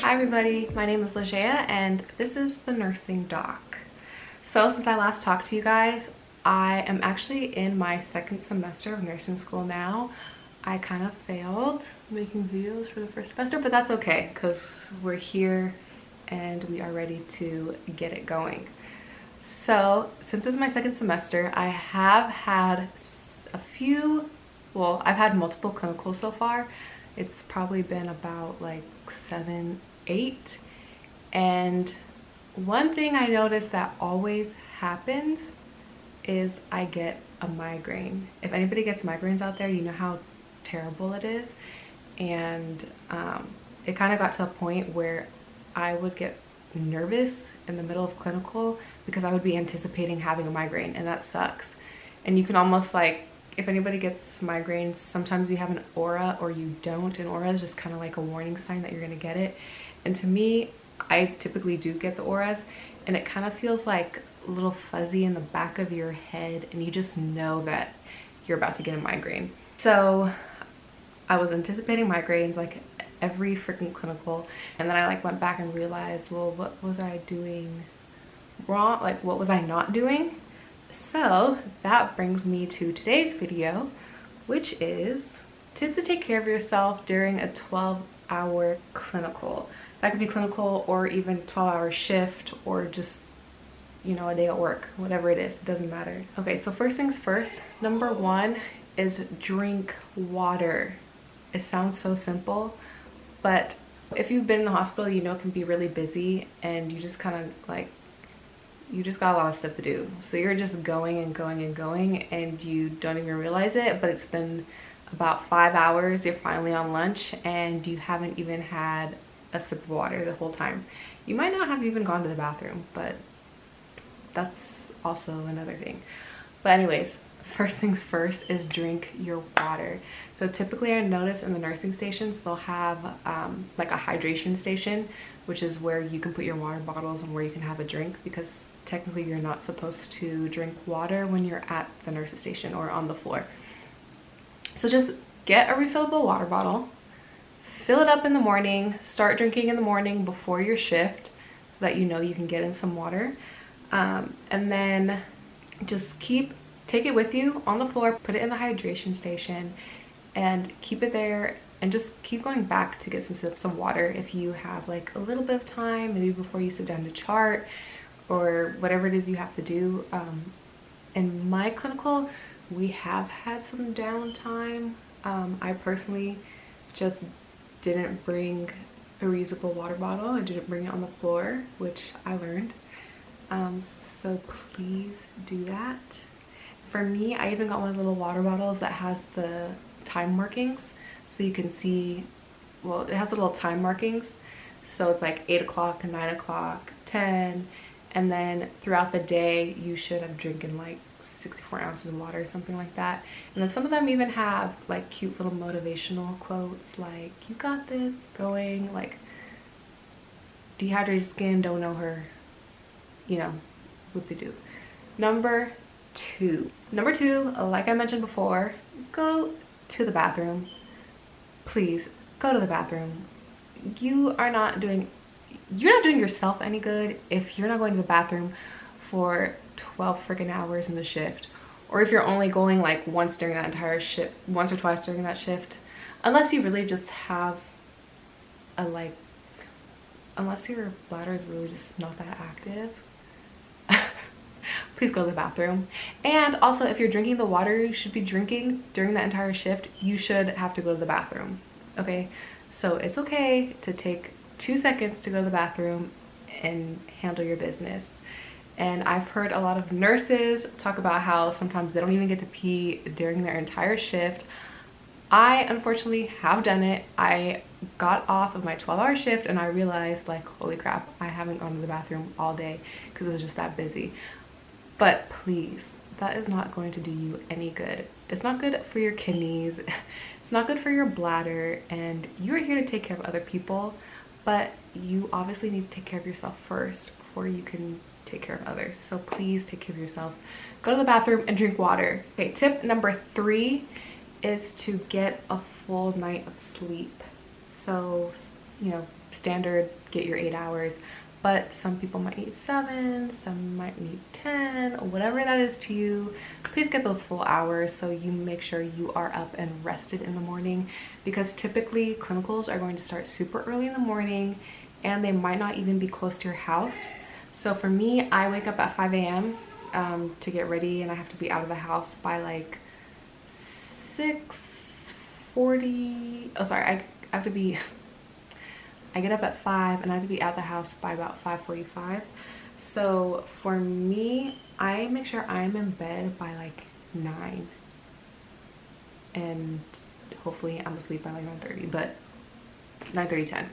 Hi everybody, my name is Legea and this is the Nursing Doc. So since I last talked to you guys, I am actually in my second semester of nursing school now. I kind of failed making videos for the first semester, but that's okay because we're here and we are ready to get it going. So since it's my second semester, I have had I've had multiple clinicals so far. It's probably been about like 7, 8. And one thing I noticed that always happens is I get a migraine. If anybody gets migraines out there, you know how terrible it is. And it kind of got to a point where I would get nervous in the middle of clinical because I would be anticipating having a migraine, and that sucks. And you can almost like, if anybody gets migraines, sometimes you have an aura or you don't. An aura is just kind of like a warning sign that you're gonna get it. And to me, I typically do get the auras, and it kind of feels like a little fuzzy in the back of your head, and you just know that you're about to get a migraine. So I was anticipating migraines like every freaking clinical, and then I like went back and realized, well, what was I doing wrong? Like, what was I not doing? So that brings me to today's video, which is tips to take care of yourself during a 12-hour clinical. That could be clinical or even 12-hour shift or just, you know, a day at work, whatever it is, it doesn't matter. Okay, so first things first, number one is drink water. It sounds so simple, but if you've been in the hospital, you know it can be really busy and you just kind of like, you just got a lot of stuff to do. So you're just going and going and going and you don't even realize it, but it's been about 5 hours, you're finally on lunch and you haven't even had a sip of water the whole time. You might not have even gone to the bathroom, but that's also another thing. But anyways, first things first is drink your water. So typically I notice in the nursing stations, they'll have like a hydration station, which is where you can put your water bottles and where you can have a drink, because technically you're not supposed to drink water when you're at the nurse's station or on the floor. So just get a refillable water bottle, fill it up in the morning, start drinking in the morning before your shift so that you know you can get in some water. And then just take it with you on the floor, put it in the hydration station and keep it there, and just keep going back to get some sips of water if you have like a little bit of time, maybe before you sit down to chart or whatever it is you have to do. In my clinical, we have had some downtime. I personally just didn't bring a reusable water bottle. I didn't bring it on the floor, which I learned. So please do that. For me, I even got one of the little water bottles that has the time markings, so you can see, well, it has the little time markings, so it's like 8 o'clock, 9 o'clock, 10, and then throughout the day you should have drinking like 64 ounces of water or something like that. And then some of them even have like cute little motivational quotes like, you got this, going, like, dehydrated skin, don't know her, you know, what they do. Number two, like I mentioned before, go to the bathroom. Please go to the bathroom. You're not doing yourself any good if you're not going to the bathroom for 12 freaking hours in the shift, or if you're only going like once during that entire shift, once or twice during that shift, unless you really just have unless your bladder is really just not that active. Please go to the bathroom. And also, if you're drinking the water you should be drinking during that entire shift, you should have to go to the bathroom, okay? So it's okay to take 2 seconds to go to the bathroom and handle your business. And I've heard a lot of nurses talk about how sometimes they don't even get to pee during their entire shift. I unfortunately have done it. I got off of my 12-hour shift and I realized, like, holy crap, I haven't gone to the bathroom all day because it was just that busy. But please, that is not going to do you any good. It's not good for your kidneys, it's not good for your bladder, and you are here to take care of other people, but you obviously need to take care of yourself first before you can take care of others. So please take care of yourself. Go to the bathroom and drink water. Okay, tip number 3 is to get a full night of sleep. So you know, standard, get your 8 hours. But some people might need 7, some might need 10, whatever that is to you. Please get those full hours so you make sure you are up and rested in the morning, because typically clinicals are going to start super early in the morning and they might not even be close to your house. So for me, I wake up at 5 a.m. To get ready, and I have to be out of the house by like 6:40. Oh, sorry, I have to be I get up at 5 and I have to be at the house by about 5:45. So for me, I make sure I'm in bed by like 9. And hopefully I'm asleep by like 9:30, but 9:30, 10.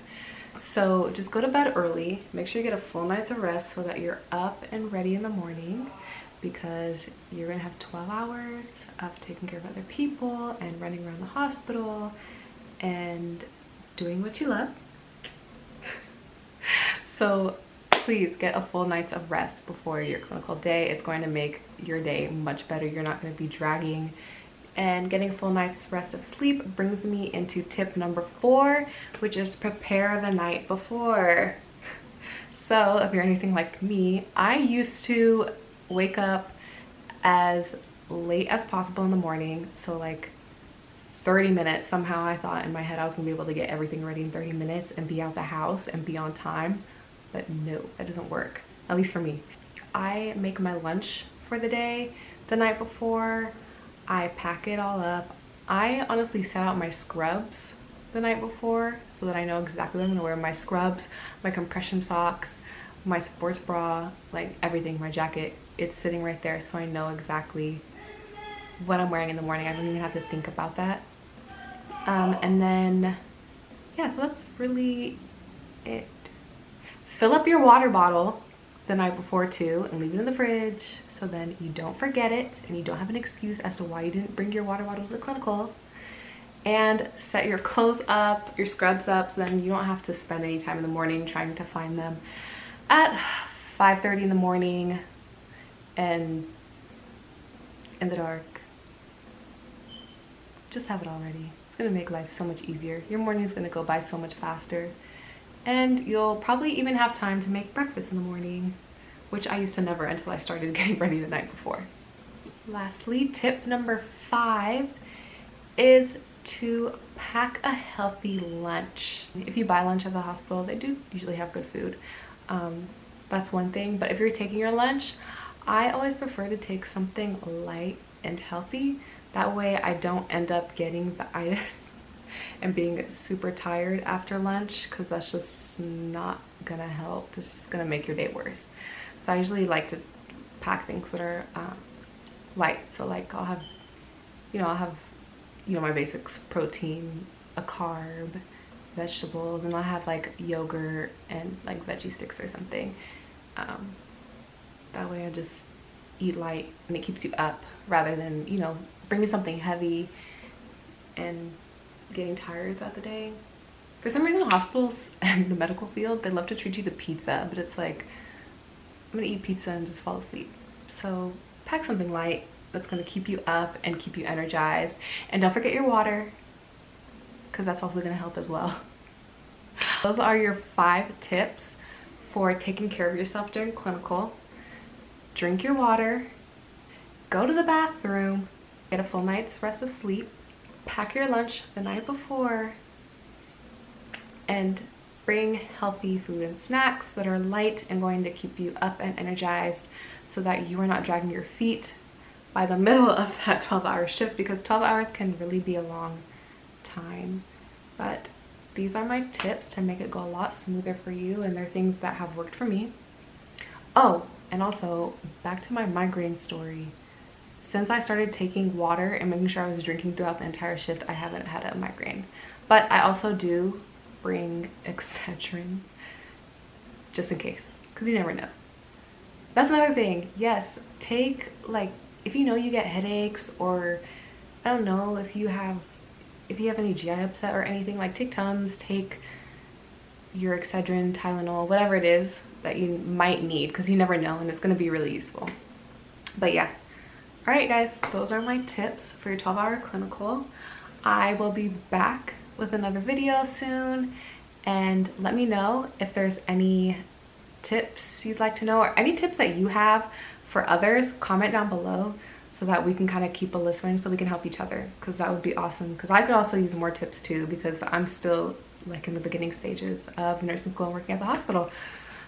So just go to bed early. Make sure you get a full night's of rest so that you're up and ready in the morning, because you're gonna have 12 hours of taking care of other people and running around the hospital and doing what you love. So please get a full night's of rest before your clinical day. It's going to make your day much better. You're not going to be dragging. And getting a full night's rest of sleep brings me into tip number 4, which is prepare the night before. So if you're anything like me, I used to wake up as late as possible in the morning. So like 30 minutes. Somehow I thought in my head I was gonna be able to get everything ready in 30 minutes and be out the house and be on time. But no, that doesn't work, at least for me. I make my lunch for the day the night before. I pack it all up. I honestly set out my scrubs the night before so that I know exactly what I'm gonna wear. My scrubs, my compression socks, my sports bra, like everything, my jacket, it's sitting right there so I know exactly what I'm wearing in the morning. I don't even have to think about that. And then, yeah, so that's really it. Fill up your water bottle the night before too and leave it in the fridge so then you don't forget it and you don't have an excuse as to why you didn't bring your water bottle to the clinical. And set your clothes up, your scrubs up, so then you don't have to spend any time in the morning trying to find them at 5:30 in the morning and in the dark. Just have it all ready. It's gonna make life so much easier. Your morning is gonna go by so much faster. And you'll probably even have time to make breakfast in the morning, which I used to never until I started getting ready the night before. Lastly, tip number 5 is to pack a healthy lunch. If you buy lunch at the hospital, they do usually have good food. That's one thing, but if you're taking your lunch, I always prefer to take something light and healthy. That way I don't end up getting the itis and being super tired after lunch, because that's just not gonna help. It's just gonna make your day worse. So I usually like to pack things that are light. So like I'll have my basics: protein, a carb, vegetables, and I'll have like yogurt and like veggie sticks or something. That way I just eat light and it keeps you up rather than, bringing something heavy and getting tired throughout the day. For some reason, hospitals and the medical field, they love to treat you to pizza, but it's like, I'm gonna eat pizza and just fall asleep. So pack something light that's gonna keep you up and keep you energized. And don't forget your water, because that's also gonna help as well. Those are your 5 tips for taking care of yourself during clinical. Drink your water, go to the bathroom, get a full night's rest of sleep, pack your lunch the night before, and bring healthy food and snacks that are light and going to keep you up and energized so that you are not dragging your feet by the middle of that 12-hour shift, because 12 hours can really be a long time. But these are my tips to make it go a lot smoother for you, and they're things that have worked for me. Oh, and also back to my migraine story. Since I started taking water and making sure I was drinking throughout the entire shift, I haven't had a migraine. But I also do bring Excedrin just in case, because you never know. That's another thing. Yes, take, like, if you know you get headaches, or I don't know, if you have any GI upset or anything, like take Tums, take your Excedrin, Tylenol, whatever it is that you might need, because you never know, and it's going to be really useful. But yeah. All right, guys, those are my tips for your 12-hour clinical. I will be back with another video soon, and let me know if there's any tips you'd like to know or any tips that you have for others. Comment down below so that we can kind of keep a list running so we can help each other, because that would be awesome. Because I could also use more tips too, because I'm still like in the beginning stages of nursing school and working at the hospital.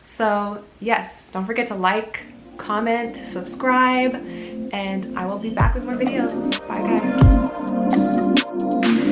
So yes, don't forget to like, comment, subscribe, and I will be back with more videos. Bye guys.